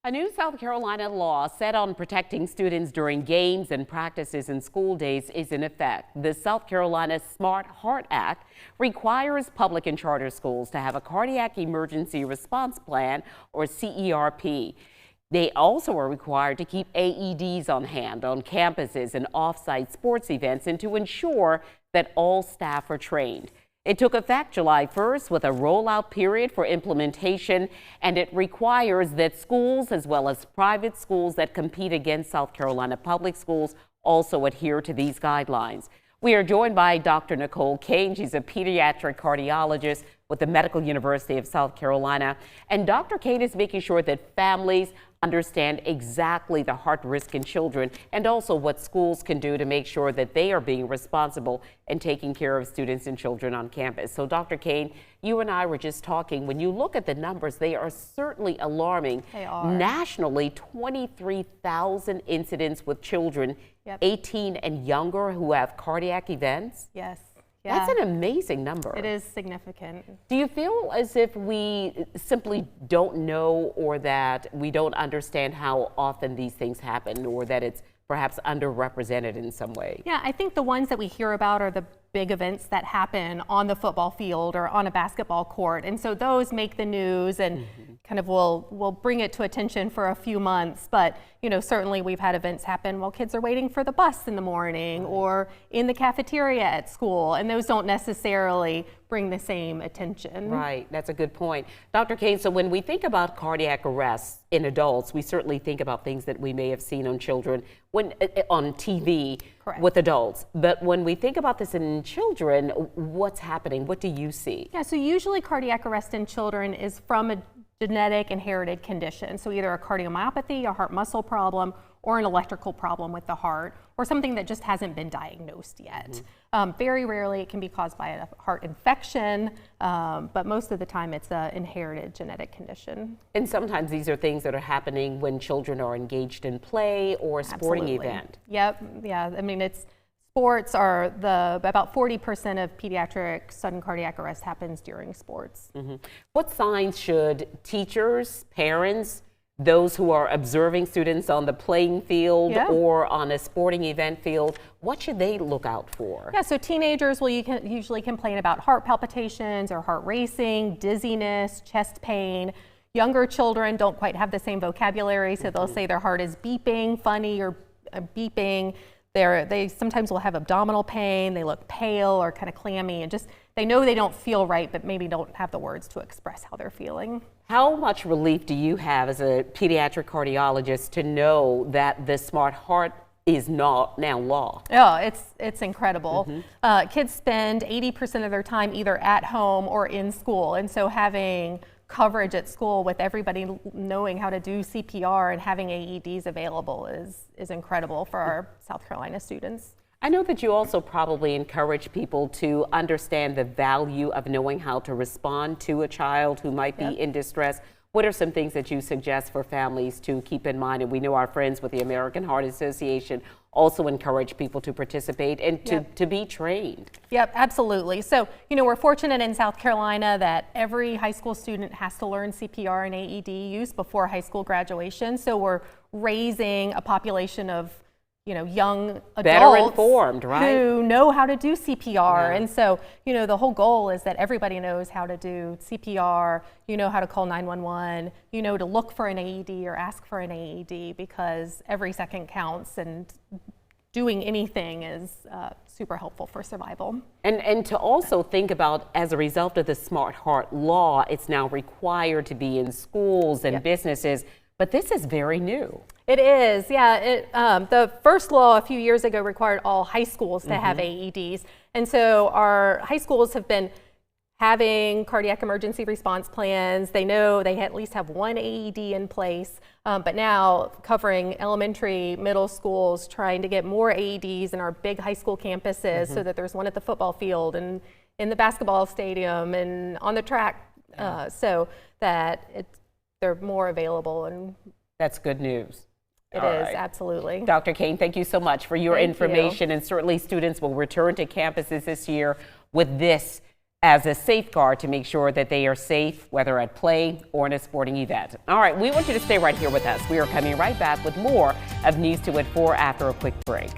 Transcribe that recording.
A new South Carolina law set on protecting students during games and practices and school days is in effect. The South Carolina Smart Heart Act requires public and charter schools to have a cardiac emergency response plan, or CERP. They also are required to keep AEDs on hand on campuses and off-site sports events and to ensure that all staff are trained. It took effect July 1st with a rollout period for implementation, and it requires that schools as well as private schools that compete against South Carolina public schools also adhere to these guidelines. We are joined by Dr. Nicole Kane. She's a pediatric cardiologist with the Medical University of South Carolina. And Dr. Kane is making sure that families understand exactly the heart risk in children and also what schools can do to make sure that they are being responsible and taking care of students and children on campus. So Dr. Kane, you and I were just talking. When you look at the numbers, they are certainly alarming. They are. Nationally, 23,000 incidents with children 18 and younger who have cardiac events. Yes. Yeah. That's an amazing number. It is significant. Do you feel as if we simply don't know, or that we don't understand how often these things happen, or that it's perhaps underrepresented in some way? Yeah, I think the ones that we hear about are the big events that happen on the football field or on a basketball court. And so those make the news and kind of will bring it to attention for a few months. But, you know, certainly we've had events happen while kids are waiting for the bus in the morning or in the cafeteria at school. And those don't necessarily bring the same attention. Right, that's a good point. Dr. Kane, so when we think about cardiac arrests in adults, we certainly think about things that we may have seen on children on TV. Correct. With adults. But when we think about this in children, what's happening? What do you see? Yeah, so usually cardiac arrest in children is from a genetic inherited condition. So either a cardiomyopathy, a heart muscle problem, or an electrical problem with the heart, or something that just hasn't been diagnosed yet. Very rarely it can be caused by a heart infection, but most of the time it's an inherited genetic condition. And sometimes these are things that are happening when children are engaged in play or a sporting event. Yep, yeah, I mean, sports are about 40% of pediatric sudden cardiac arrest happens during sports. What signs should teachers, parents, those who are observing students on the playing field or on a sporting event field, what should they look out for? Yeah, so teenagers will usually complain about heart palpitations or heart racing, dizziness, chest pain. Younger children don't quite have the same vocabulary, so they'll say their heart is beeping, funny, or beeping. They sometimes will have abdominal pain, they look pale or kind of clammy, and just they know they don't feel right, but maybe don't have the words to express how they're feeling. How much relief do you have as a pediatric cardiologist to know that the Smart Heart is now law? Oh, it's incredible. Kids spend 80% of their time either at home or in school, and so having coverage at school with everybody knowing how to do CPR and having AEDs available is incredible for our South Carolina students. I know that you also probably encourage people to understand the value of knowing how to respond to a child who might be in distress. What are some things that you suggest for families to keep in mind? And we know our friends with the American Heart Association also encourage people to participate and to be trained. Yep, absolutely. So, you know, we're fortunate in South Carolina that every high school student has to learn CPR and AED use before high school graduation. So we're raising a population of, you know, young adults better informed, right? Who know how to do CPR. And so, you know, the whole goal is that everybody knows how to do CPR, you know how to call 911, you know to look for an AED or ask for an AED, because every second counts, and doing anything is super helpful for survival. And to also think about, as a result of the Smart Heart law, it's now required to be in schools and businesses, but this is very new. It is, yeah. The first law a few years ago required all high schools to have AEDs. And so our high schools have been having cardiac emergency response plans. They know they at least have one AED in place, but now covering elementary, middle schools, trying to get more AEDs in our big high school campuses so that there's one at the football field and in the basketball stadium and on the track, so that they're more available. And that's good news. It is, absolutely. Dr. Kane, thank you so much for your information. And certainly students will return to campuses this year with this as a safeguard to make sure that they are safe, whether at play or in a sporting event. All right, we want you to stay right here with us. We are coming right back with more of News 2 at 4 after a quick break.